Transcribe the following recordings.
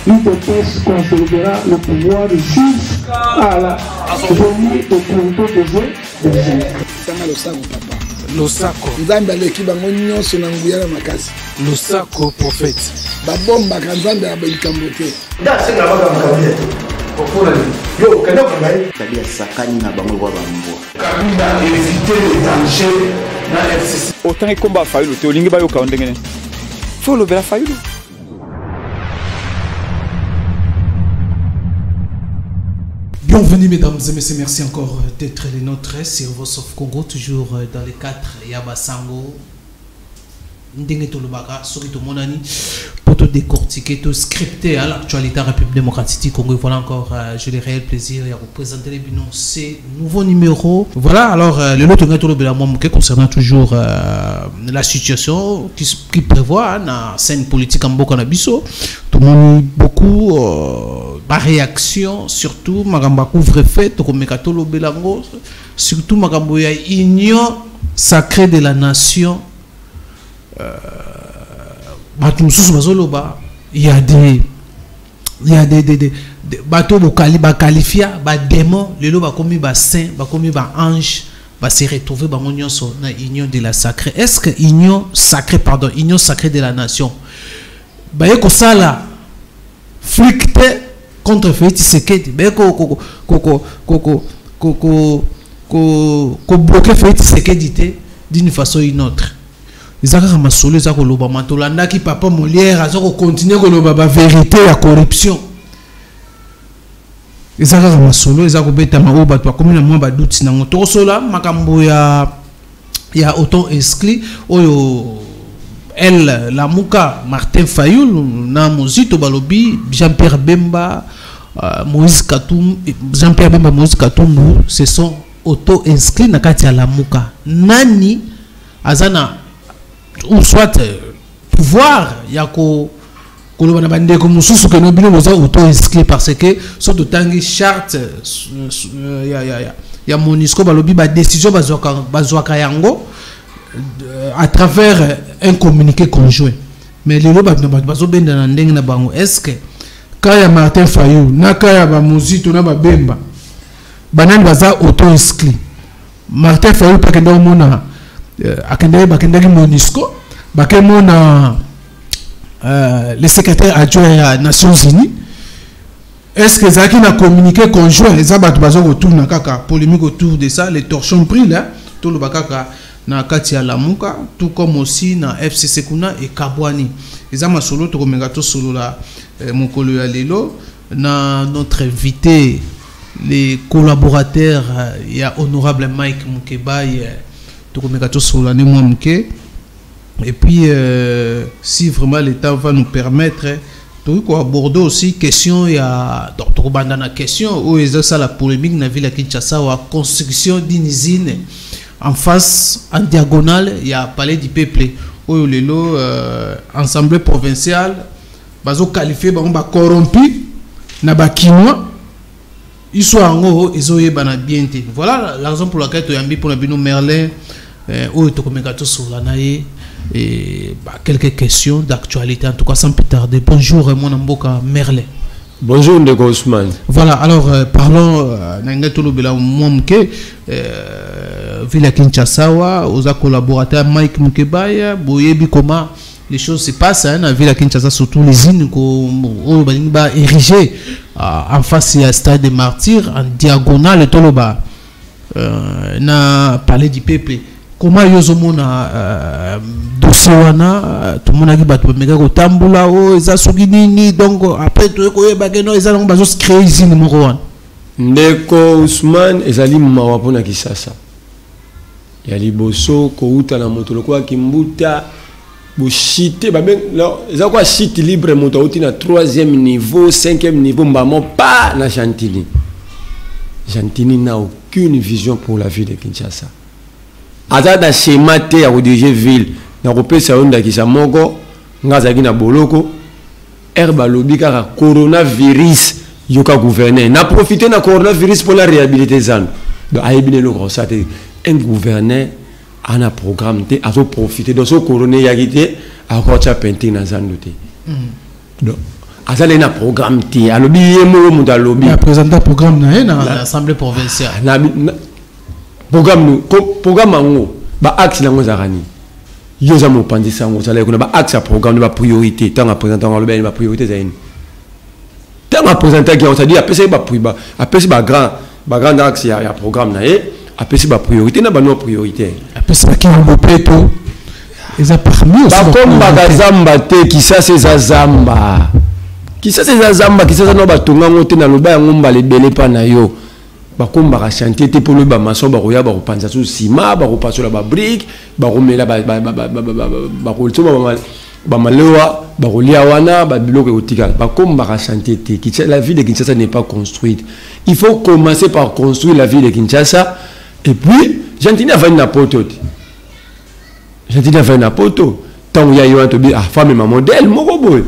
l'UDPS conservera le pouvoir jusqu'à la venue de Conto des Losako. Nzambe aleki bango nyonso na nguya na makasi. Losako prophète. Babomba kanzambe abelikambo te. Ndasenga baka mukabile. Okona ni. Yo kana kangai. Tabia sakani na bango kwa bambo. Kabila éviter les dangers na FCC. Autant et combat fayu te olingi ba yo ka ndengene. Faut le bela fayu. Bienvenue mesdames et messieurs, merci encore d'être les nôtres sur Voice of Congo, toujours dans les 4 Yabasango. Ndenge Tolobaka, Sori Tomonani, pour te décortiquer, te scripter à l'actualité République démocratique du Congo. Voilà encore, j'ai le réel plaisir de vous présenter les binômes, ces nouveaux numéros. Voilà, alors, le lot de Tolobela Momoke concernant toujours la situation qui prévoit la scène politique en Bokanabiso. Tout le monde beaucoup. Ma réaction, surtout, Magamba couvre-fête, Tokomekatolo Belango, surtout Magambo ya union sacrée de la nation. Il y a des bateaux qualifiés, des démons, les lots commis ba saint, ba commis ba ange, ba se retrouver ba union na union de la sacrée. Est-ce que union sacrée, pardon, union sacrée de la nation, ba yeko sala flicté contre Félix Tshisekedi, ben ko bloquer Félix Tshisekedi d'une façon ou une autre. Ils ont masolo, ils ont loba matolanda qui papa Molière, ils ont continué ko loba ba vérité la corruption. Ils ont masolo, ils ont beta ma oba to comme na moi ba doute na ngoto sola makambo ya autant exclu oyo elle la Mouka Martin Fayoul na Mozito Balobi Jean-Pierre Bemba Moïse Katumbi Jean-Pierre Bemba Moïse Katumbi se sont auto inscrits na kati ya la Mouka nani azana ou soit pouvoir yako kolobana bande ko mususu ke no bino boza auto inscrit parce que so de tangi charte ya Monisco Balobi ba décision bazwaka yango à travers un communiqué conjoint. Mais les lois est-ce que Kaya Martin Fayou, Nakaya Bamuzito, Naba Bemba, Banan Baza auto-inscrit. Martin Fayou, Pakenda Mona, Akenda Bakendagi Monisco, Bakemona, le secrétaire adjoint des Nations Unies. Est-ce que Zaki n'a communiqué conjoint, les abat bazar autour de Kaka, polémique autour de ça, les torchons pris là, tout le Bakaka. Na Katia Lamuka, tout comme aussi na FCC Kuna et Kabwani. Les amas solo to megato solo la mokolo ya lelo na notre invité les collaborateurs il y a honorable Mike Mukeba to megato solo ne moamke et puis si vraiment l'État va nous permettre to aborder aussi question il y a donc bandana question où est ça la polémique na ville à Kinshasa ou construction d'une usine en face, en diagonale, il y a Palais du Peuple. Où les lots, Assemblée provinciale, bazo qualifié, ba corrompu, na ba kinois, ils sont en haut, ils ont bien été. Voilà la raison pour laquelle tu as mis pour le Merlin, où tu as sur la naïe, et quelques questions d'actualité, en tout cas sans plus tarder. Bonjour, mon amboka Merlin. Bonjour, Ndeko Ousmane. Voilà, alors parlons Nangatolo Bela Momke, Villa Kinshasa, aux collaborateurs Mike Mukebaya, Boyebi comment les choses se passent à Villa Kinshasa, surtout les îles qu'on va ériger en face du stade des Martyrs, en diagonale, Toloba, na Palais du Peuple. Comment yozomona dossier wana tout le monde a dit bato mega ko tambula o eza soki nini donc après to ko yeba ke no eza ngo bazo créer usine moko wana Ndeko Ousmane ezali mawa pona Kisasa ya liboso ko uta na moto lokwa kimbuta bo chité ba ben eza kwa site libre moto uti na 3e niveau 5e niveau mbamo pas na Chantilly. Chantilly n'a aucune vision pour la ville de Kinshasa. Azada schéma te ya diriger ville na kopesa onda kisa moko ngazaki na boloko herba lobi kaka coronavirus yoka gouverner na profiter na coronavirus pour la réhabiliter zan donc aibine le gros ça un gouverneur a un programme te a profiter de ce corona yakité a quoi ça peinter na zan doté donc azali na programme te alobi yemo mutu alobi a présenté programme na l'Assemblée provinciale programme ango ba axe nango zarani yoza mo pandisa ngo zala ko ba axe programme ba priorité tant représentant alobi ba priorité zaini tant représentant qui on dit apesi ba grand axe ya programme na e apesi ba priorité na ba non priorité apesi ba ki mbopeto eza parmi aussi ba komba gazamba te kisasa za zamba kisasa no batonga ngote na loba ya ngomba lebele pa na yo bakomba ka chantier te polo ba maçon ba roya ba repanza so ciment ba repasola ba brique ba romela ba malewa ba rolia wana ba biloko otikala bakomba ka chantier te la ville de Kinshasa n'est pas construite. Il faut commencer par construire la ville de Kinshasa et puis Gentini a fait na poto tant il y a eu un tobi ah femme ma modèle moko boy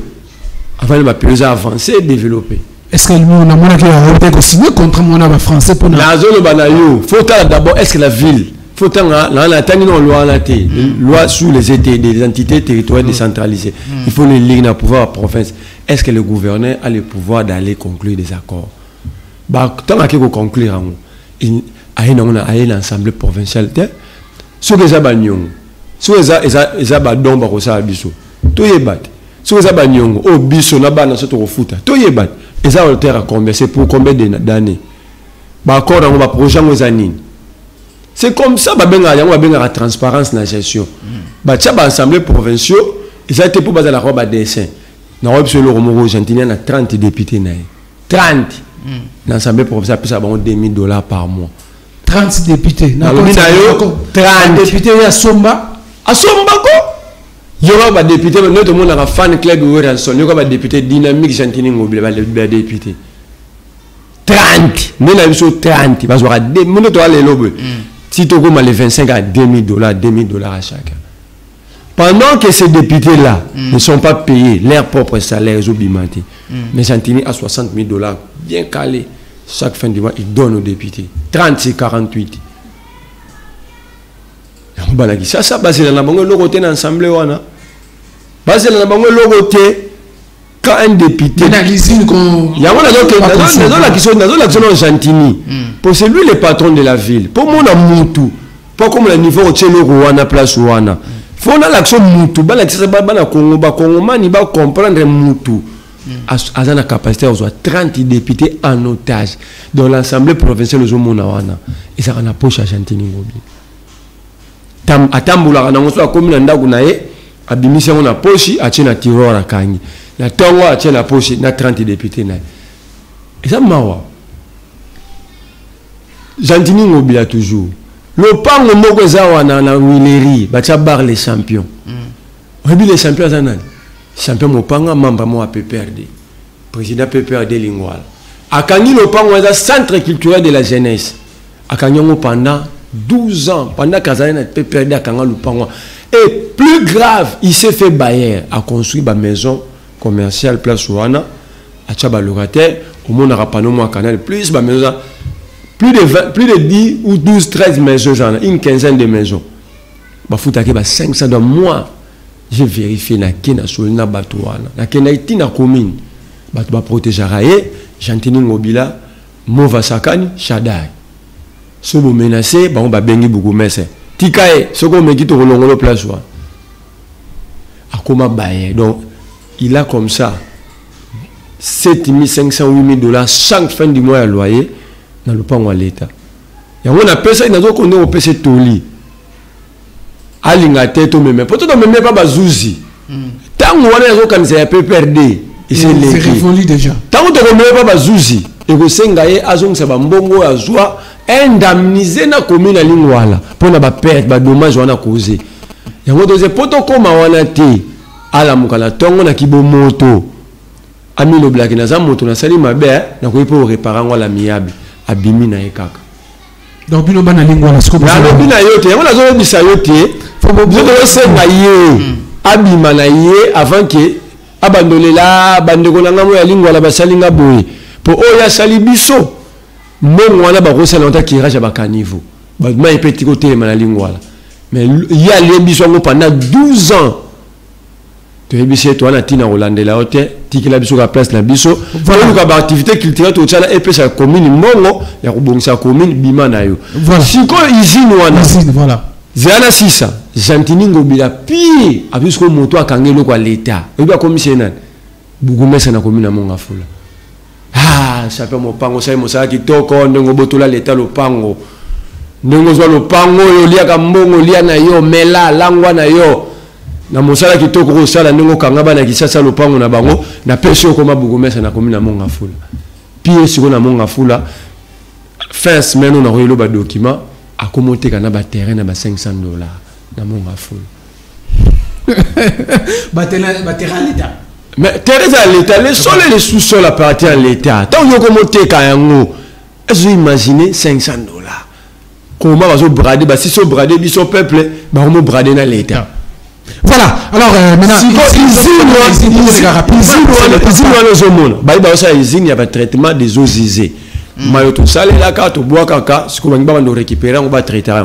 avant de pays avancer développer. Est-ce que nous on a montré que signer contre mon français pour la zone banayo faut d'abord est-ce que la ville faut la tani non loi la loi sur les entités territoriales décentralisées. Il faut les lignes à pouvoir à province. Est-ce que le gouverneur a le pouvoir d'aller conclure des accords? Bah tant qu'il faut conclure il a une assemblée provinciale ce que ça bagnon ce que ça badon barosa biso to yebat ce que ça bagnon au biso na bana soto refuta to yebat et ça terre à combien c'est pour combien d'années bah accord dans ba projet ngozanine c'est comme ça ba benga la transparence na gestion bah tcha ba assemblée provinciale et ça était pour baser la robe à dessin na robe sur le romoro Argentinien na 30 députés na 30 l'assemblée provinciale peut ça ba $2,000 par mois 30 députés. 30 députés à Somba. À Somba quoi? Il y aura des députés, notre monde a un fan club où il y aura des députés dynamiques, Gentini mobile, des députés. 30. Nous avons 30. Parce qu'il y aura des gens qui ont les lobes. Si tu as les 25 à $2,000 à chacun. Pendant que ces députés-là ne sont pas payés leurs propres salaires, ils ont bimenté. Mais Gentini a $60,000 bien calés. Chaque fin du mois, il donne aux députés. 30, c'est 48. Ça, c'est basé dans la banque logoté dans l'Assemblée. Basé dans la banque logoté, quand un député. Il y a un Gentini. Pour celui le patron de la ville. Pour moi, on a Moutou. Pas comme le niveau de Rwanda, place Rwanda. Il faut l'action Moutou. Il va comprendre Moutou. À la capacité à 30 députés en otage dans l'Assemblée provinciale de Monawana. Et ça, on a poche à Gentini Mobile. À Tamboula, on a comme un ndagunae, à Bimisi, on a poche à Tchena Tiror à Kangi. La Tongo à Tchena poche, na 30 députés. Et ça, mawa. Gentini Mobile toujours. Le pan au Mogozawa na Wileri, Bachabar les champions. On a vu les champions en champion Mopanga, membre moi PPRD, président PPRD Lingwal. A Kangi Lopango est un centre culturel de la jeunesse. A Kangi pendant 12 ans, pendant qu'Azana PPRD à Kanga Lopango. Et plus grave, il s'est fait bailler à construire une maison commerciale place Ouana, à Tchaba locataire, au monde Rapano moi Canal plus ma maison, plus de 10 ou 12, 13 maisons, une quinzaine de maisons. Bafoutake 500 de mois. J'ai vérifié na kena solna batouana na kena itina commune batu ba protéger raé Gentini Mobila Mova Sakani Shadai so bo menacé ba on ba bengi bugu messe tikae so ko meki to longolo place wa akoma baye donc il a comme ça $7,500 $8,000 chaque fin du mois à loyer dans le pan à l'état et on a personne na zo ko ne opese toli alinga teto meme peut-être même pas bazouzi tant on a quand c'est PPRD et c'est révolu déjà tant on te même pas bazouzi et que sengaye azong sa bambongo azwa indemniser na commune lingwala pour na ba perte ba dommage wana causé yango doze poto koma wana te ala mukala tongo na kibomoto amilo black na za moto na sali mabe na ko pour réparer ngwa miable abimi na ekaka donc bino bana lingwala siko na bina yote yango na zo bisa yote vous devez se abima na ye avant que abandolela bandeko na ngamo ya lingwala basalinga boye po oya sali biso mbongo wana bakosala nta kirage ba caniveau ba mai petit côté na lingwala mais il y a les biso pendant 12 ans tu es biché toi na tina Hollande la hôtel tiki la biso la place na biso voilà nous avons activité culturelle to tchala et pesa commune mbongo ya kubongisa commune bima na yo voilà siko izine wana voilà zana sisa jantiningo bila pi abisko moto akangelo kwa l'état obiba commission nani bugumesa na commune na Mongafula chape mopango sai mosala kitoko ndongo botola l'état lopango ndongo zwa lopango yo liaka mbongo lia na yo mela langwa na yo na mosala kitoko ko sala ndongo kanga bana kisasa lopango na bango na pesho ko mabugumesa na commune na Mongafula pie siko na Mongafula fin semaine na royelo ba document akomote kana ba terrain na ba $500 na Mongafula ba terrain l'état. Mais Teresa l'État, les sols et les sous-sols appartiennent à l'État. Tant que vous montez quand est-ce que vous imaginez $500? Comment on va brader? Si on brader, si on peuple, on va brader dans l'État. Voilà, alors maintenant, il y a un traitement des eaux usées. Mayoto salé la carte, bois caca, ce qu'on va nous récupérer, on va traiter.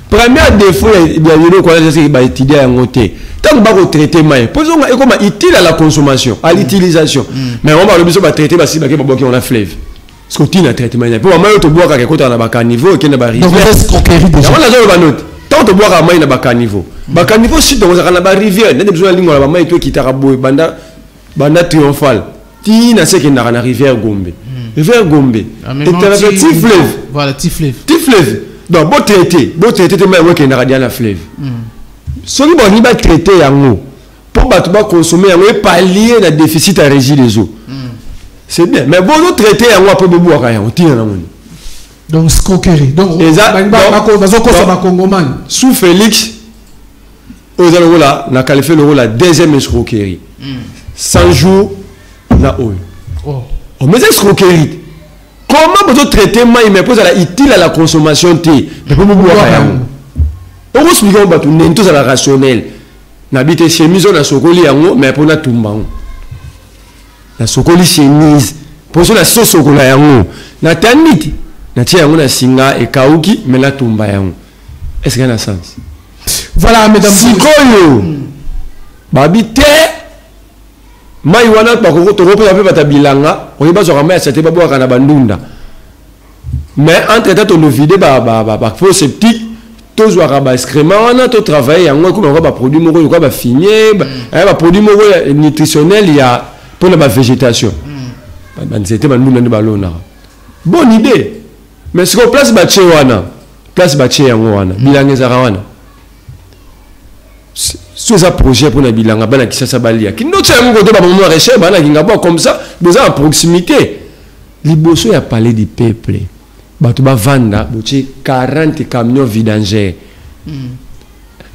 Premier défaut, il y a une quoi qui va étudier à monter. Tant que vous traitez mal, posons comment utile à la consommation, à l'utilisation. Mais on va le besoin de traiter parce que on a fleuve. Ce qu'on a traitement. Pour moi, tu bois quelque chose à un niveau qui n'est pas rivière. Donc c'est croquerie déjà. On a besoin de note. Tant que tu bois à main à un niveau. Bas niveau si tu as une rivière, n'a besoin de ligne à la main et toi qui t'a raboué banda triomphal. Tu n'as que na rivière Gombe. Rivière Gombe. Et tu as un petit fleuve. Voilà, petit fleuve. Petit fleuve. Donc beau traité tu mets ouais qu'il n'a rien à fleuve. Ce qui va traiter pour consommer et pallier le déficit à régir les eaux. C'est bien. Mais bon, nous traiter après boire rien. Donc escroquerie. Donc sous Félix, aux allons là, on a qualifié le rôle la deuxième escroquerie. 100 jours na oil. Oh mais escroquerie. Comment vous traiter moi il me pose à la utile à la consommation thé. Mais pour boire rien. On va expliquer on va tout à la rationnelle. N'habite chemise on a sokoli yango mais pour na tumbango. La sokoli chemise pour la sauce sokola yango. Na taniti na tia yango na singa et kauki mais la tumba yango. Est-ce qu'il y a un sens? Voilà mesdames. Sikoyo. Babite mai wana ba ko to rope ba ta bilanga on ba zo ramaya c'était ba bo kana bandunda. Mais entre temps on vide ba faux sceptique tous va excrément on a tout travail yango ko ba produit moko ko ba finir ba produit moko nutritionnel il y a pour la végétation c'était bandunda ne balona bonne idée mais ce qu'on place ba che wana place ba che yango wana bilanga za wana c'est un projet pour la bilanga bana qui ça balia qui nous tient côté ba moment recherche bana qui ngabo comme ça besoin en proximité liboso ya parler du peuple bato ba vanda boche 40 camions vidangers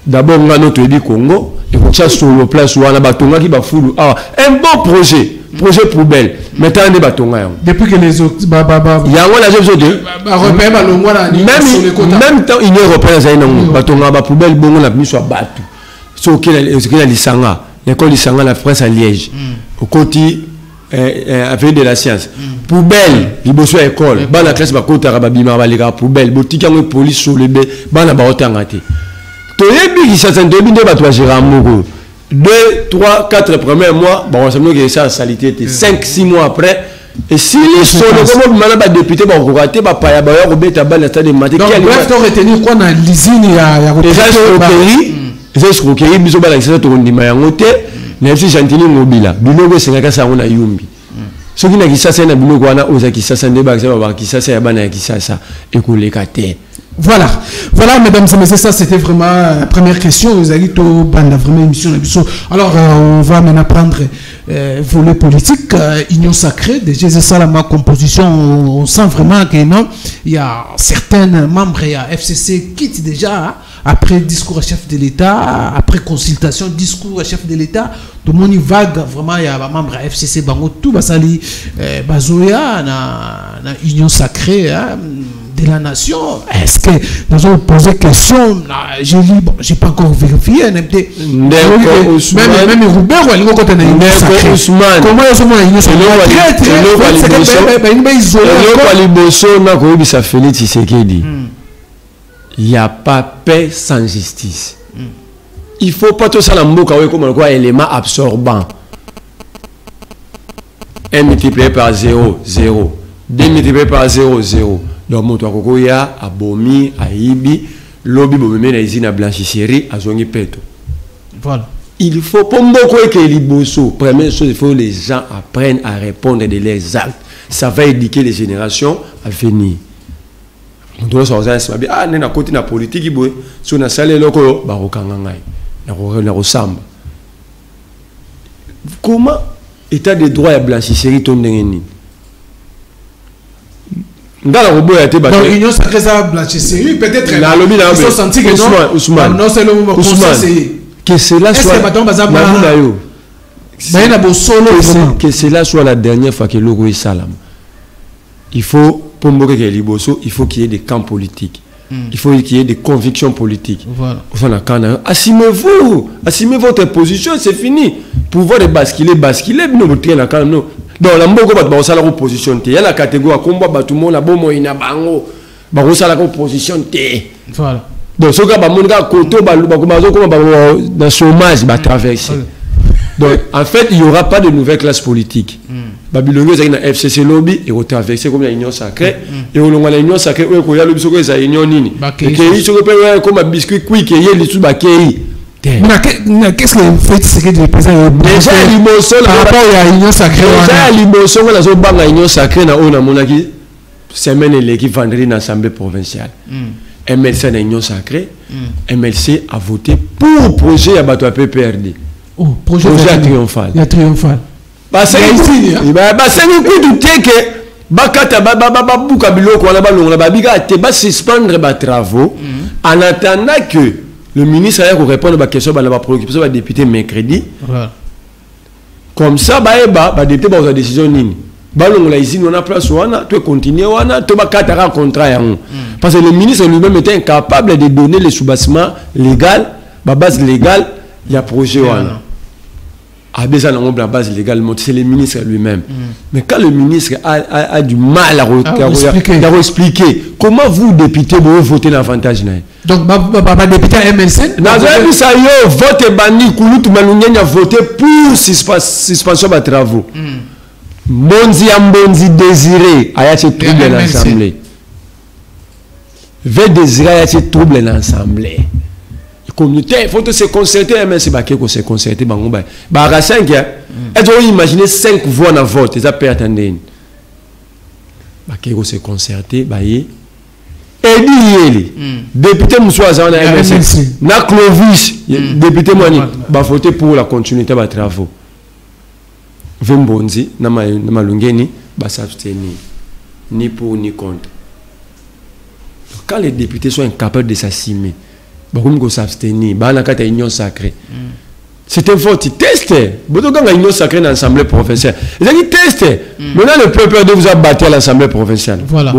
d'abord ngano to di Congo et ko tia sur le place wana batonga ki ba fulu un bon projet poubelle maintenant des batonga yango depuis que les autres yango la chose de repère ba longwa na même temps union européenne za ina batonga ba poubelle bongo na miso batu ce qu'il a l'Isanga, l'école l'Isanga, la France à Liège, au côté avec de la science. Poubelle, il bosse à l'école, dans la classe, côté Arababima, les poubelle, boutique en police sur les baies, dans la barotte en raté. Tu es bien qui s'attend de bien, tu vas 2, 3, 4 premiers mois, bon, ça me dit que ça a salité 5, 6 mois après. Et si les sont les députés, on va rater, on va remettre à balle la stade de maté. Donc, bref, tu as retenu quoi dans l'usine, il y a les escroqueries biso bala kisasa to ndima yango te na fisi chantini mobila biloko sengaka sango na yumbi soki na kisasa na biloko wana oza kisasa ndeba kisasa kisasa ya bana ya kisasa ekoleka te. Voilà mesdames et messieurs, ça c'était vraiment la première question. Vous avez tout banda vraiment émission. Alors on va maintenant prendre volet politique, union sacrée. Déjà c'est ça la composition. On sent vraiment que non, il y a certains membres, il y a FCC quitte déjà après discours à chef de l'État, après consultation, discours à chef de l'État. Tout le monde y vague vraiment. Il y a un membre FCC bango tout basali bazoya na union sacrée. De la nation, est-ce que nous avons posé question, j'ai lu, bon, j'ai pas encore vérifié, même Robert, comment ils sont il n'y a pas paix sans justice. il faut pas tout ça la mboka comme quoi élément absorbant. 1 multiplié par 0, 0. 2 multiplié par 0, 0. Donc, mon toit koko ya, abomi, aibi, lobby, bomé, na izina blanchisserie, azongi peto. Voilà. Il faut, pour beaucoup que les bosso, première chose, il faut que les gens apprennent à répondre de leurs actes. Ça va éduquer les générations à venir. On doit sortir ça. Ah, n'est-ce côté la politique, il faut sur la salle loko, barokangangai, na rosamba. Comment état de droit à blanchisserie ton n'engeni? Dans la robot a été battu. Donc, l'union sacrée ça blanchisserie, peut-être. La lobby là, Ousmane, non, c'est le moment que cela soit. Que cela soit la dernière fois que l'Ogo est salam. Il faut, pour me il faut qu'il y ait des camps politiques. Il faut qu'il y ait des convictions politiques. Voilà. Assumez-vous. Assumez votre position, c'est fini. Pouvoir de basculer, nous vous traînez quand même. Donc, la mbogo bat ça la opposition. Il y a la catégorie combat bat tout le monde la bomo ina bango. Ba ça la opposition té. Voilà. Donc, ce gars, mon gars, koto, dans chômage, va traverser. Donc, en fait, il n'y aura pas de nouvelle classe politique. Babylone, il y a FCC lobby, et on traverse comme l'union sacrée. Et on a l'union sacrée, il y a le biscuit, il y a l'union nini. Et il y a comme un biscuit quick, il y a les sous bakei. Qu'est-ce que vous faites, c'est que je pense déjà, par rapport à l'union sacrée. Déjà, l'union sacrée, on a mon acquis, semaine et l'équipe vendredi dans l'Assemblée provinciale. MLC dans l'Union sacrée, MLC a voté pour le projet à Bato PPRD. Oh, projet triomphal. Il y a triomphal. C'est un coup de teke. Bakata babuka biloko wana balonga babiga te ba suspendre ba travaux en attendant que le ministre aille répondre à question ba préoccupation ba député mercredi. Comme ça ba député ba décision nini. Balonga la ici on a place wana tu continuer wana to ba katara contrat yango. Parce que le ministre lui-même était incapable de donner les sous-bassements légal, la base légale, il y a projet wana. A besoin de la base légale, c'est le ministre lui-même. Mais quand le ministre a du mal à expliquer comment vous, députés, vous votez l'avantage. Donc, député MLC, vote bani, Kouloutou Malounienne a voté pour suspension de travaux. Bonzi Ambonzi désiré, a été trouble dans l'Assemblée. Veut désirer, a été trouble dans l'Assemblée. Communauté, il faut se concerter, mais c'est pas que se concerter. Bah, 5, imaginez 5 voix dans le vote, ils ont perdu. Bah, que se concerter, bah, et dit, député Moussa Zana MSC, na Clovis, député Moani, bah, voter pour la continuité des travaux. Vembonzi, na Malungeni, bah, s'abstenir, ni pour ni contre. Quand les députés sont incapables de s'assumer, beaucoup s'abstenir, bah, la union sacrée. C'est un fort test. Beaucoup de union sacrée dans l'Assemblée provinciale. Ils ont dit test. Maintenant, le peuple de vous a battu à l'Assemblée provinciale. Voilà.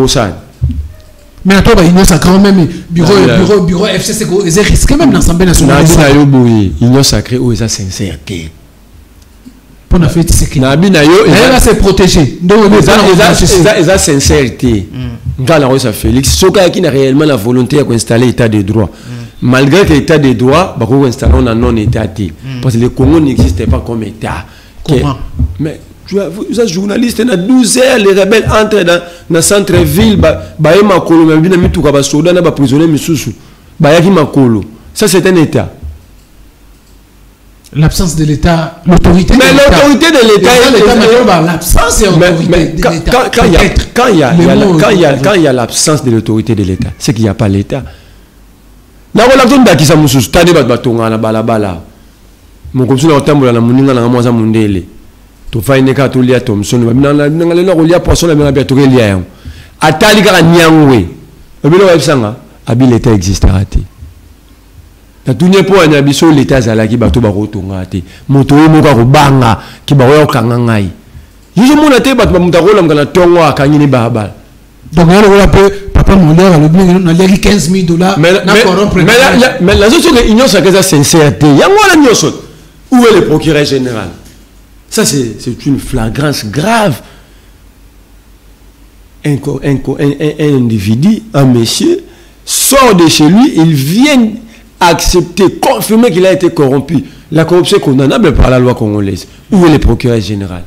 Mais à toi, l'union sacrée, même bureau FCC, ils ont risqué même l'Assemblée nationale. Union sacrée, où ils ont sincérité. Pour la fête, c'est qui? Elle s'est protégée. Donc, ils ont sincérité. Dans la Rosa Félix, ce qui n'a réellement la volonté d'installer l'état de droit. Malgré que l'état de droit, il faut installer un non-état. Parce que le Congo n'existait pas comme état. Comment? Mais vous êtes journaliste, il y a 12 heures, les rebelles entrent dans le centre-ville, ça c'est un état. L'absence de l'État, l'autorité de l'État. Mais l'autorité de l'État, l'absence de l'autorité de l'État. Quand il y a l'absence de l'autorité de l'État, c'est qu'il n'y a pas l'État. La relation d'Akisa Moussous, t'as bat batonga na balabala. Mon comme ça, on tambola na muninga na mwaza mundele. To fa ineka to lia Thomson, na le lo lia poisson la menga bia to lia. Atali ka nyangwe. Obilo wa bisanga, abi l'État existera te. Na tunie po anya biso l'État zala ki bato ba rotonga te. Moto mo ka robanga ki ba yo kanga ngai. Yizo mona te bato ba mutakola ngana tongo akanyi ni baba. Donc on a peu papa mon l'air on a l'air $15,000 mais la chose que l'union sacrée sincérité il y a moi la nyoso où est le procureur général ça c'est une flagrance grave un individu un monsieur sort de chez lui il vient accepté, confirmé qu'il a été corrompu. La corruption est condamnable par la loi congolaise. Où est le procureur général?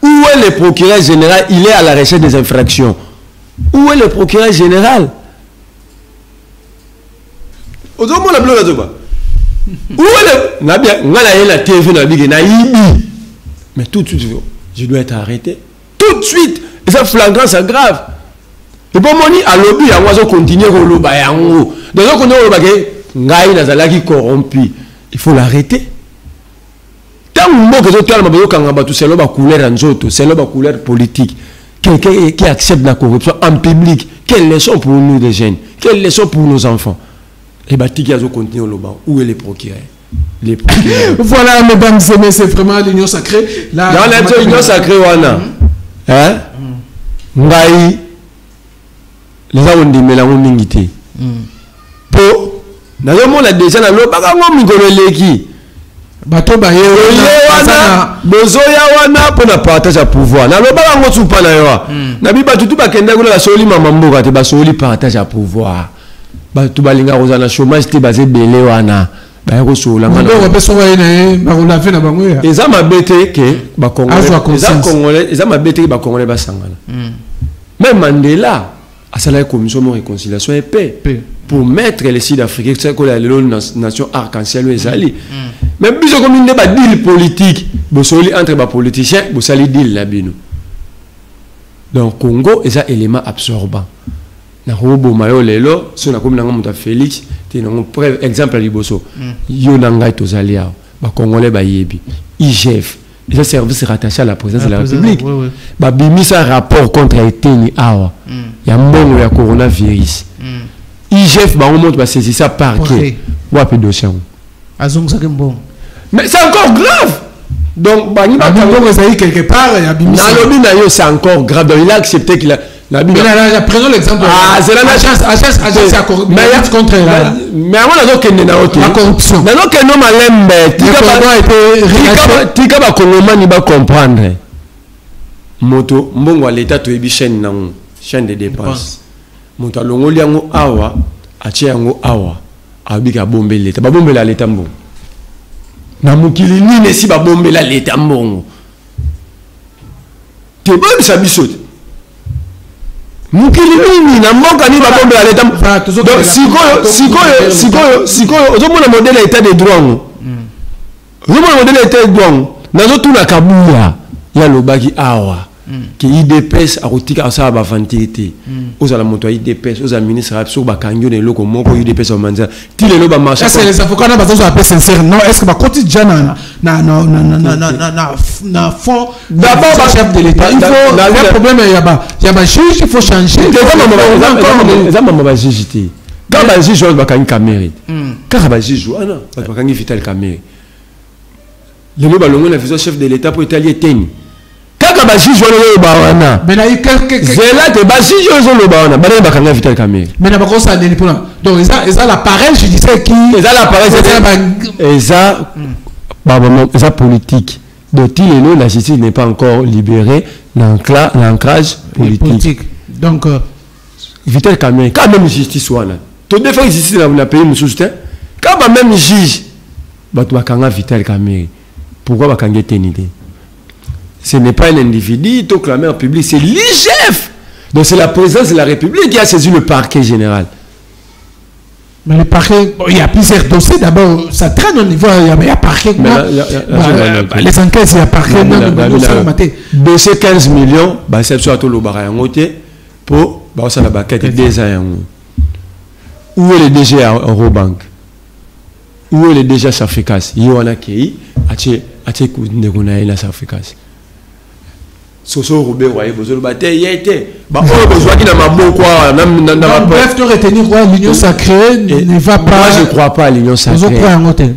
Où est le procureur général? Il est à la recherche des infractions. Où est le procureur général? Où est le... Mais tout de suite, je dois être arrêté. Tout de suite. Et ça, flagrant, c'est grave. Et pour moi, à l'objet, on va continuer à le corrompu. Il faut l'arrêter. Tant que c'est la couleur politique. Quelqu'un qui accepte la corruption en public. Quelle leçon pour nous, les jeunes? Quelle leçon pour nos enfants? Et où est le procureur? Voilà, mesdames et messieurs, c'est vraiment l'union sacrée. Dans l'union sacrée, hein? Ngai, les gens ont dit, mais la mingité. Pour, nous avons déjà la loi, bato ba bozoya wana pour na partage à pouvoir. Na loba ngo tsupa na yo. Na biba tutu ba kenda ko la soli mama mboka te ba soli partage à pouvoir. Ba tu ba linga rozana chômage te basé belé wana. Ba ko sola ngana. Ngo ba so wa ina ba ko la fe na bango ya. Eza mabete ke ba congolais. Eza mabete ke ba congolais ba sangana. Même Mandela a la commission de réconciliation et paix pour mettre les Sud-Africains, c'est que la nation arc-en-ciel et Zali. Mais plus comme une débat deal politique, entre les politiciens, vous allez deal là bino. Donc Congo est un élément absorbant. Na robo mayo lelo, so na comme na ngamuta Félix, te na preuve exemple liboso. Yo na ngai to zalia, ba congolais ba yebi. IGF, et ce service rattaché à la présidence de la République. Ba bimisa rapport contre Eteni awa. Ya mbongo ya coronavirus. IGF ba on monte ba saisir ça parquet. Wa pe dossier. Azong ça bon. Mais c'est encore grave. Donc ba ni ba quelque part ya bimisa. Na lobi na yo c'est encore grave. Donc il a accepté qu'il a prenons l'exemple. Ah, c'est la agence contre mais avant la corruption. Maintenant que nous malembe, tika ba kongomani ba comprendre. Moto mbongo l'état to ebi chaîne de dépenses. Moto longoli yango awa, atie yango awa, abika bombe l'état. Ba bombe la l'état mbongo. Na mukili nini si ba bombe la l'état mbongo. Te bon sa bisote. Mukili nini na mboka ni ba bombe la l'état. Donc sikoyo ozomona modèle état de droit ngo. Ozomona modèle état de droit. Nazo tuna kabuya ya lobaki awa. Ki IDPS akotika asaba ba vantité. Ozala moto IDPS, oza ministre absolu ba kangyo ne loko moko IDPS au manza. Ti le loba marché. Est-ce que les avocats na bazo appel sincère? Non, est-ce que ba quotidien na fond d'abord chef de l'état. Il faut le problème il y a ba juge, il faut changer. Ça maman ba juge ti. Quand ba juge ba kangi caméra. Quand ba juge ana ba kangi vital caméra. Le loba longo na viso chef de l'état pour italien teni. Kaka ba juge wana ba wana. Mais na zela te ba juge wana ba wana. Ba na bakanga vital caméra. Mais na ba ko sa deni pour donc ils a l'appareil judiciaire qui ils a l'appareil ça politique. Donc la justice n'est pas encore libérée l'ancrage politique. Donc vital caméra quand même justice wana. To défendre justice dans le pays mususu quand même juge ba to bakanga vital caméra. Pourquoi bakanga tenité? Ce n'est pas un individu, tout clamé en public, c'est l'IGF. Donc c'est la présidence de la République qui a saisi le parquet général. Mais le parquet, il y a plusieurs dossiers. D'abord, ça traîne au niveau, il y a parquet. Les enquêtes, il y a parquet. Dossier 15 millions, c'est sur tout le barrage en côté pour ça la baquette 2 ans. Où est le DG à Eurobank? Où est le DG à Safricas? Il y en a qui a Safricas. Soso Robert Royer besoin de bataille y était bah on besoin qui n'a pas beaucoup bref de retenir quoi l'union sacrée ne va pas. Moi je crois pas à l'union sacrée.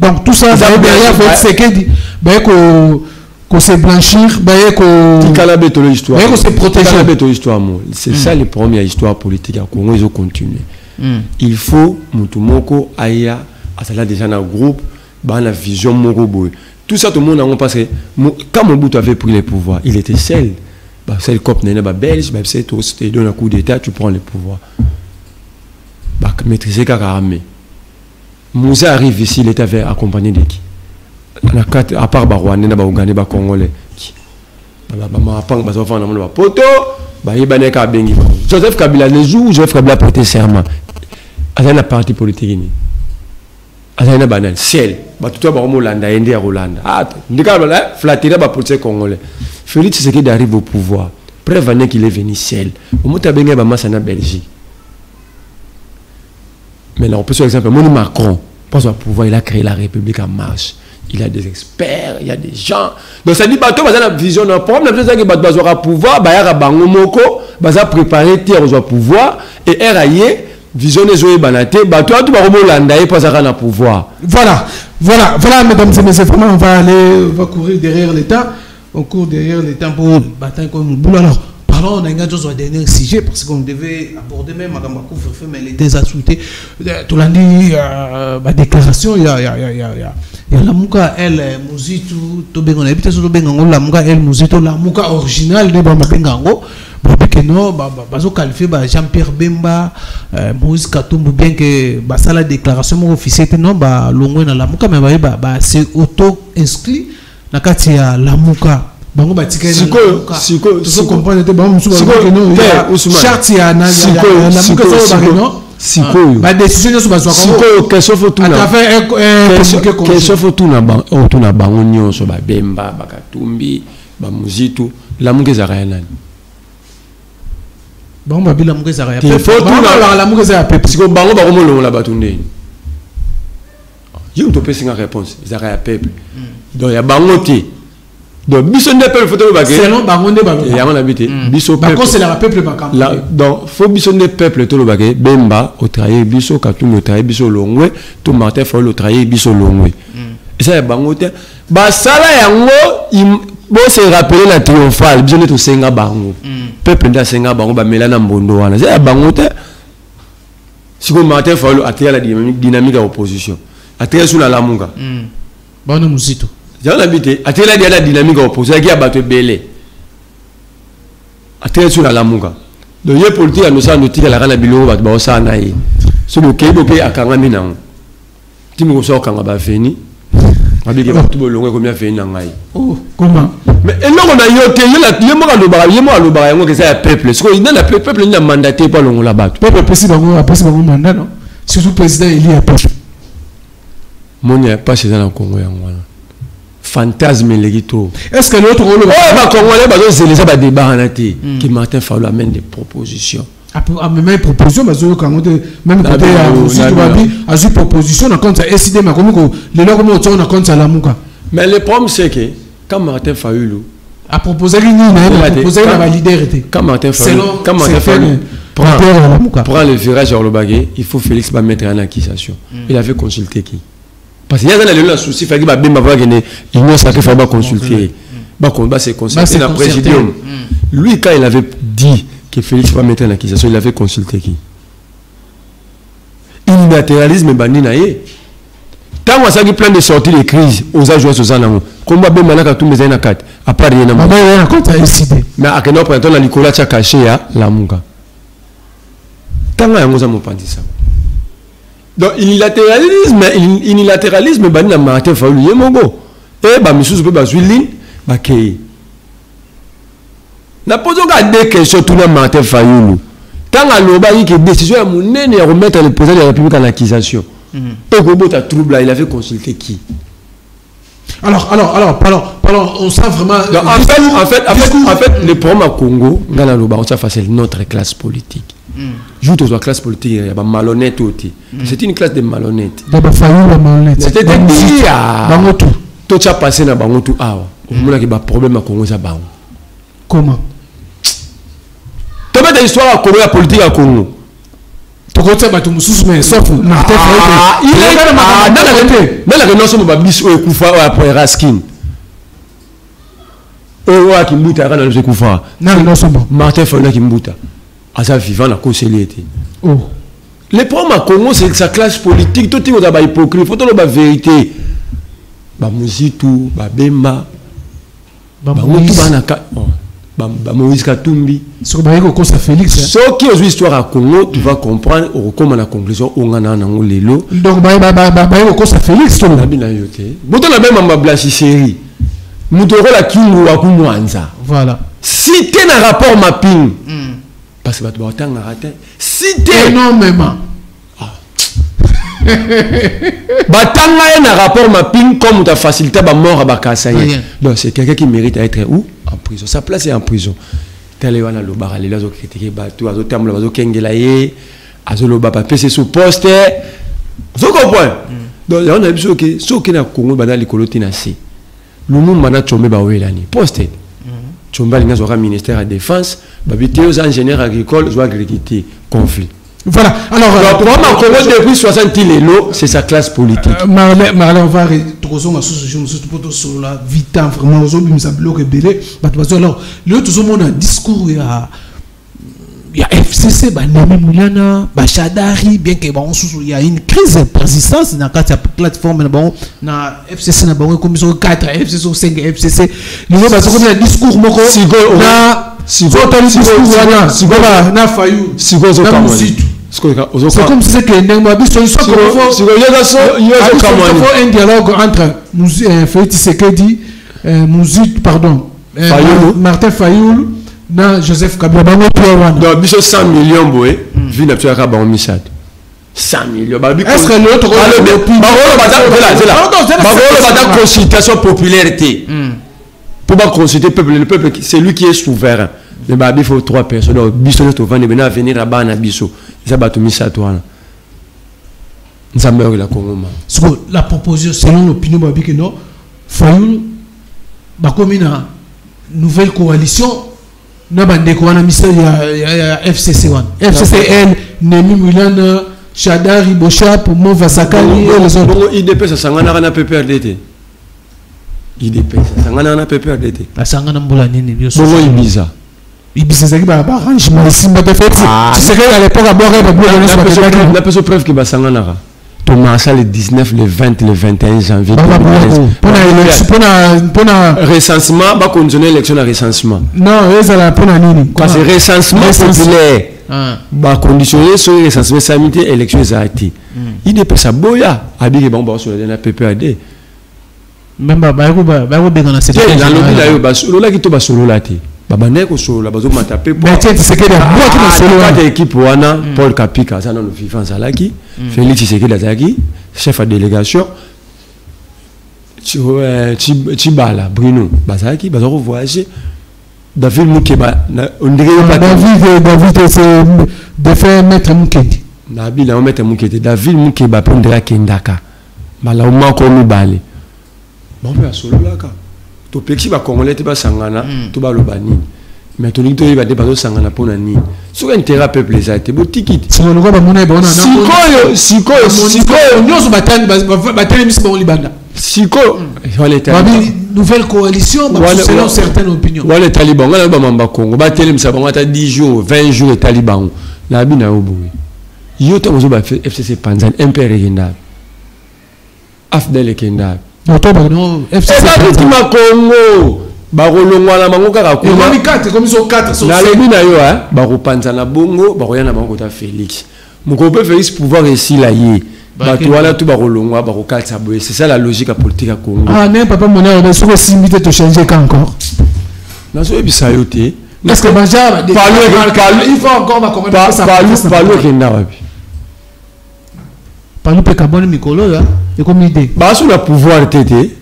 Donc tout ça va derrière votre séquence ben qu'on se blanchir ben qu'on calabeto l'histoire ben qu'on se protéger calabeto l'histoire c'est ça le premier histoire politique à Congo ils ont continué. Il faut mutumoko aya asala déjà dans le groupe bah la vision moko boy. Tout ça, tout le monde a passé. Quand Mobutu avait pris les pouvoirs, il était seul. C'est le COP n'est pas belge, c'est tout. Tu donnes un coup d'État, tu prends les pouvoirs. Maîtriser Kakarame. Moussa arrive ici, il était accompagné de qui? À part Rwandais, Ougandais, Congolais. Joseph Kabila, le jour où Joseph Kabila a prêté serment, il y a une partie politique. Il y a une banane. Ciel. Tout le monde Hollanda, Inde à Hollande. Il y a une politique congolais. Félix Tshisekedi arrive au pouvoir. Prévenez qu'il est venu seul. Au moins, il y a une Belgique. Mais là, on peut sur exemple, Macron, passe au pouvoir, il a créé la République en marche. Il y a des experts, il y a des gens. Donc ça dit, bateau, il y a une vision d'un problème. Il y a un pouvoir, il y a un moko, il y a préparé terre au pouvoir, et RAI, vision des zoé banaté, bateau, tout le monde l'andaï pour ça pouvoir. Voilà, mesdames et messieurs, vraiment, on va courir derrière l'État. On court derrière l'État pour battre comme un boulot. Alors, parlons, on a un dernier sujet parce qu'on devait aborder même Madame Bakouf, mais elle était assoutée. Tout l'année, ma déclaration, il y a la mouka, elle, Mouzitou, Tobengo, on habite sur Tobengo, la mouka, elle, Mouzitou, la mouka originale de Bamabengango. Non, bazo qualifié Jean-Pierre Bemba, Moïse Katumbu, bien que la déclaration officielle, non, longue dans la mouka, mais c'est auto-inscrit. Nakati ya lamuka bango batika siko tu comprends te bango musuba que non charte ya na lamuka siko ba décision so bazwa siko question faut tout na question faut tout na bango nyonso ba Bemba ba Katumbi ba Muzitu lamuka za nani bango ba bila lamuka za ya faut tout na lamuka za peuple siko bango ba komolo la batunde yo to pesa une réponse za ya peuple. Donc il y a Bangoté. Donc biso ne peuple faut le selon Bangonde il y a mon habité. Biso peuple. C'est la peuple bakam. Donc faut biso ne peuple to le bagé. Bemba au travail biso Katumbi au travail biso Longwe, to Martin faut le travail biso Longwe. Et ça y a Bangoté. Ba sala yango bon se rappeler la triomphale biso ne to senga bango. Peuple nda senga bango ba melana mbondo wana. Ça y a Bangoté. Si ko Martin faut le attirer la dynamique de l'opposition. Attirer sur la lamunga. Bon, nous Mouzitou. J'ai habité. À telle la dynamique opposée qui a battu Belé. À telle sur la lamunga. Donc, il y a politique à nous ça nous tire la rana bilo bat ba ça naï. Ce que Kebo pe akanga mina. Ti mo so kanga ba fini. Abi ke ba tout bolongo combien fini ngai. Oh, comment? Mais et non on a yoté, il y a mo ka lo bara, il y a lo bara ngo que ça peuple. Ce que dans le peuple il a mandaté pas longo la battu. Peuple président bango mandat non. Surtout président il y a peuple. Mon n'y a pas chez dans Congo yango. Fantasme legito. Est-ce que l'autre rôle ba Congolais ba zo les ba débat en até qui Martin Fayulu amène des propositions. Même proposition bazo kangote même côté à aussi babi a eu proposition na compte SID mais comme les lois comme on a compte la muka. Mais le problème c'est que quand Martin Fayulu a proposé la leaderité. Quand Martin Fayulu prend le virage sur le baguette, il faut Félix va mettre en accusation. Il avait consulté qui? Parce qu'il y a un souci, il faut que l'Union sacrée va consulter. C'est consulté dans le présidium. Lui, quand il avait dit que Félix va mettre en accusation, il avait consulté qui? Unilatéralisme, bandinaye. Tant qu'on a eu plein de sorties de crise aux âges aux années, comme on a tout mis en quatre, à part rien. Mais à quel point on a Nicolas caché à la Mouka. Tant qu'on a dit ça. Donc, unilatéralisme, bah, n'a pas été fait, il y a mon go. Et, bah, monsieur, je peux suivre, bah, qui n'a pas des questions, tout le monde a fait. Tant à l'oba, il y a une décision à mon nez, à remettre le président de la République en accusation. Et, Gobo, tu as trouble, il avait consulté qui? Alors, on sent vraiment. En fait, le problème à Congo, on sait facile notre classe politique. Joue aux classe politique, il y a malhonnête aussi. C'est une classe de malhonnêtes. C'est-à-dire que tout ça passé dans Bangotu. On a un problème à Congo. Comment? Tu as une histoire à Congo, la politique à Congo. Tu as une histoire sauf Martin Fayulu. Il est dans la renonce de Babis ou Koufa après Raskin. Oh, Kimbuta, Koufa. Martin Fayulu Kimbuta. À sa vivant la conseillère. Oh. Le problème à Congo, c'est sa classe politique. Tout le monde est hypocrite. Il faut que la vérité. Ba Muzitu, ba Bemba, ba Mutu, Moïse Katumbi. Ce que ça Félix. Ce qui est l'histoire à Congo, tu vas comprendre, ou comme la conclusion, on a un lelo. Donc, ça Félix, tu l'as bien yoté. Bouton la même en blachi série. Moutoro la kingu à Kououanza. Voilà. Si tu as un rapport mapping, parce que tu vas t'en rater. Si tu es énormément. Batanga un rapport mapping comme tu as facilité la mort à Bakassaye. Donc c'est quelqu'un qui mérite d'être où? En prison. Sa place est en prison. Tel est le bar, les gens critiquent bateau, azo terme azo kengelaye, azo lo bapa PC sous poste. Vous comprenez? Donc on a besoin que ceux qui na Congo bana likolo tinasi. Lumu mana chombe ba welani. Poste. Chomba linga zora ministère de la défense, babité aux ingénieurs agricoles, zo agriculture, conflit. Voilà. Alors, depuis 60 ans, c'est sa classe politique. Marley, on va retrouver ma sous-solution, surtout sur la vita, vraiment, aux hommes, ils ont rebellé. Alors, le tout le monde a un discours, il y a FCC, Nemi Moulana, Chadari, bien qu'il y a une crise de persistance dans la plateforme, na FCC, na commission 4, FCC 5, FCC. Nous avons un discours, c'est comme si c'était un dialogue entre Félix Tshisekedi, Martin Fayoul, Joseph Kabila. Donc, 100 millions, boé, vu la tuerie à 100 millions. Est-ce que l'autre la consultation popularité pour consulter le peuple, c'est lui qui est souverain. Mais il faut 3 personnes. Donc, Bissot va venir à Banabiso. Ça va tout mis à toi. Ça meurt la Congo. La proposition, selon l'opinion de que non, Fayoul, comme une nouvelle coalition, il y a FCC. FCCL, Nemi Moulana, Chadari, Bochap, Mova Sakani et les autres. IDP, ça s'en a un PPRDT. IDP, ça s'en a un PPRDT. La Sangana Mbolanini, bien sûr. Bongo Ibiza. Ibiza, c'est arrangement ici, mais fait. Tu sais qu'à l'époque, à boire, la personne preuve que Basangana. Thomas, le 19, le 20, le 21 janvier. Pour recensement, pas continuer l'élection à recensement. Non, c'est recensement populaire. Bah conditionner sur le recensement sanitaire élection exacte. Il dépend ça boya habillé bon sur le PPAD. Même ba dans cette dans le là solo là qui to ba solo là té. Baba neko solo là bazo mataper pour. Mais c'est que moi qui me solo là équipe wana Paul Kapika ça dans le FIFA Zalaki, Félix Tshisekedi Azaki, chef de délégation. Chibala Bruno Bazaki bazo voyager. David Moukeba, on dirait pas David c'est de faire mettre Moukendi. David on mettre Moukendi. David Moukeba prendra Kendaka. Mala o mako mi balé. Bon ben solo là ka. To pexi ba congolais te ba sangana, to ba lobani. Mais to nito ba débat sangana pona ni. Sur intérêt peuple ça te botiki. Si on va mona bona na. Sikoyo nyoso batani misi ba libanda. Siko nouvelle coalition selon certaines opinions. Les talibans, on a un Congo, on a 10 jours, 20 jours les talibans. La bine a oublié. Yo ta mozo ba FCC Panzan impérial. Afdel Kendal. Non, FCC Congo. Ba rolongwa la mango kaka ko. Ba 4 comme ils sont 4 na lebi na yo ba ko panzana bongo, ba ko yana bango ta Félix. Mon peut Félix pouvoir ici là yé. C'est ça la logique politique à Congo. Ah, mais papa, mon ère, est-ce que si vite te changer encore? Non, c'est ça. Est-ce que il faut encore ma commande. Parle pas carbone Mikolo, et comme idée. Bah, sur le pouvoir tété,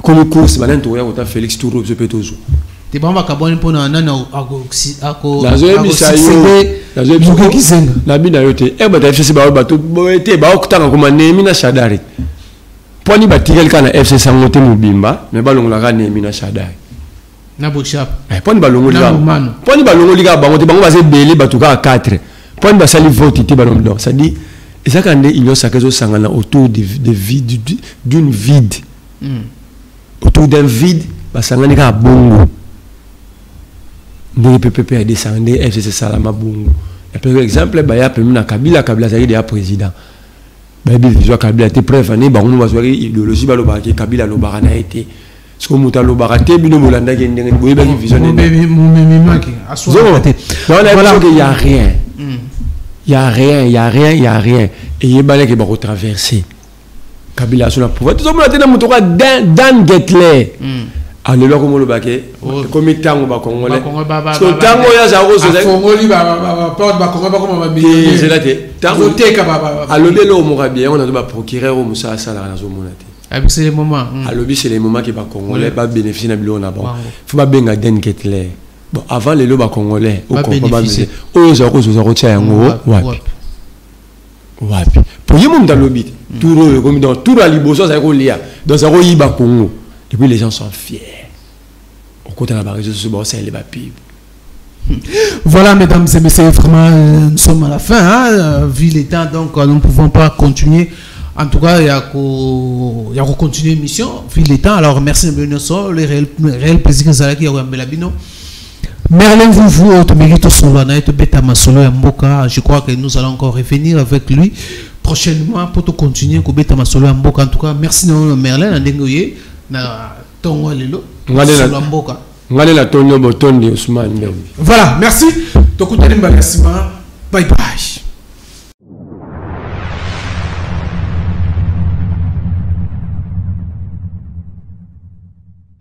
comme course, maintenant, tu as Félix Touro, je peux toujours. Tu vas voir carbone pour un an à la bine a été et bah FCC ba bato boete ba okutanga kuma nemi na Shadari poni batirel kana FC sangote mubimba mais balongola ka nemi na Shadari na Bochap poni balongo liga bango te bango baze belé batuka 4 poni basali vote te balongo donc ça dit et ça quand il y a ça que sangana autour de vide d'une vide autour d'un vide basangani ka bongo le PPP a descendu FCC Salama Bongo. Par exemple, il y a Kabila est président. Kabila était prévenu, on va voir l'idéologie Kabila a été. parce que mutalo barate bino bolanda ki ndenge boye ba vision mon maki voilà il y a rien il y a rien et yebale ke ba ko traverser Kabila sur la pouvoir tout ça on a tena muto ka Dan Getler alelo ko molo bake comme tango ba congolais so tango ya za rose za congolais ba porte ba congolais ba comme ba billet c'est là te tango teka ba alobelo mo rabia on a ba procureur o musa sala na zo monate c'est les moments alobi c'est les moments qui ba congolais ba bénéficier na bilo na bon faut ba benga Dan Getler bon avant les ba congolais au combat ba o za ko tia yango wapi pour y monde dans l'obit tout comme dans tout la liboso ça ko lia dans ça ko yiba Congo et puis les gens sont fiers au côté de la barrière ce bon c'est les papilles. Voilà mesdames et messieurs, vraiment nous sommes à la fin hein, vu les temps donc nous ne pouvons pas continuer. En tout cas, il y a qu'à continuer l'émission vu les temps. Alors merci de nous sur le réel plaisir que ça a qui a Belabino. Merlin vous autre mérite solo na et beta masolo ya mboka. Je crois que nous allons encore revenir avec lui prochainement pour tout continuer ko beta masolo ya mboka. En tout cas, merci non Merlin na ndengoye na tongo lelo. Solo mboka. Ngale la tonyo botondi Ousmane. Voilà, merci. Tokutani mbakasima. Bye bye.